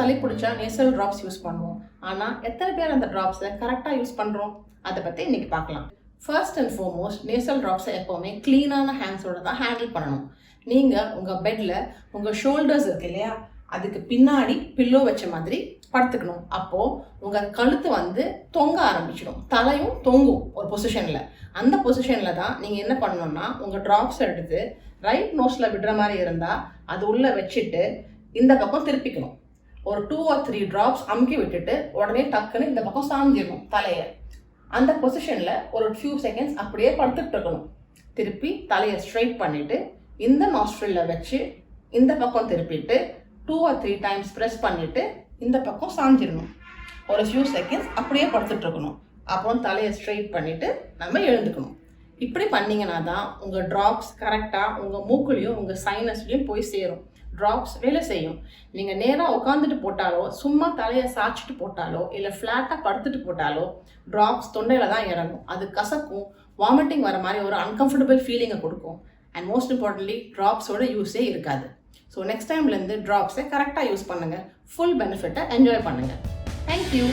சளி பிடிச்சா nasal drops use பண்ணுவோம். ஆனால் எத்தனை பேர் அந்த ட்ராப்ஸை கரெக்டாக யூஸ் பண்ணுறோம் அதை பற்றி இன்றைக்கி பார்க்கலாம். ஃபர்ஸ்ட் அண்ட் ஃபார்மோஸ்ட் நேசல் ட்ராப்ஸை எப்போவுமே க்ளீனான ஹேண்ட்ஸோட தான் ஹேண்டில் பண்ணணும். நீங்கள் உங்கள் பெட்டில் உங்கள் ஷோல்டர்ஸ் இருக்கு இல்லையா, அதுக்கு பின்னாடி பில்லோ வச்ச மாதிரி படுத்துக்கணும். அப்போது உங்கள் கழுத்து தொங்க ஆரம்பிச்சிடும், தலையும் தொங்கும் ஒரு பொசிஷனில். அந்த பொசிஷனில் தான் நீங்கள் என்ன பண்ணணும்னா உங்கள் ட்ராப்ஸ் எடுத்து ரைட் நோஸில் விடுற மாதிரி இருந்தால் அது உள்ளே வச்சுட்டு இந்த பக்கம் திருப்பிக்கணும். ஒரு 2 or 3 ட்ராப்ஸ் அமுக்கி விட்டுட்டு உடனே டக்குன்னு இந்த பக்கம் சாஞ்சிடணும் தலையை. அந்த பொசிஷனில் ஒரு ஃபியூ செகண்ட்ஸ் அப்படியே படுத்துட்டு இருக்கணும். திருப்பி தலையை ஸ்ட்ரைட் பண்ணிவிட்டு இந்த நாஸ்ட்ரில்ல வச்சு இந்த பக்கம் திருப்பிட்டு 2 or 3 டைம்ஸ் ப்ரெஸ் பண்ணிவிட்டு இந்த பக்கம் சாஞ்சிடணும். ஒரு ஃபியூ செகண்ட்ஸ் அப்படியே படுத்துட்டு இருக்கணும். அப்புறம் தலையை ஸ்ட்ரைட் பண்ணிவிட்டு நம்ம எழுந்துக்கணும். இப்படி பண்ணிங்கன்னா தான் உங்கள் ட்ராப்ஸ் கரெக்டாக உங்கள் மூக்குலையும் உங்கள் சைனஸ்லையும் போய் சேரும். ட்ராப்ஸ் வேலை செய்யும். நீங்கள் நேராக உட்காந்துட்டு போட்டாலோ சும்மா தலையை சாய்ச்சிட்டு போட்டாலோ இல்லை ஃப்ளாட்டாக படுத்துட்டு போட்டாலோ ட்ராப்ஸ் தொண்டையில் தான் இறங்கும். அது கசக்கும், வாமிட்டிங் வர மாதிரி ஒரு அன்கம்ஃபர்டபுள் ஃபீலிங்கை கொடுக்கும். அண்ட் மோஸ்ட் இம்பார்ட்டன்ட்லி ட்ராப்ஸோட யூஸே இருக்காது. ஸோ நெக்ஸ்ட் டைம்லேருந்து ட்ராப்ஸை கரெக்டாக யூஸ் பண்ணுங்கள். ஃபுல் பெனிஃபிட்டை என்ஜாய் பண்ணுங்கள். தேங்க்யூ.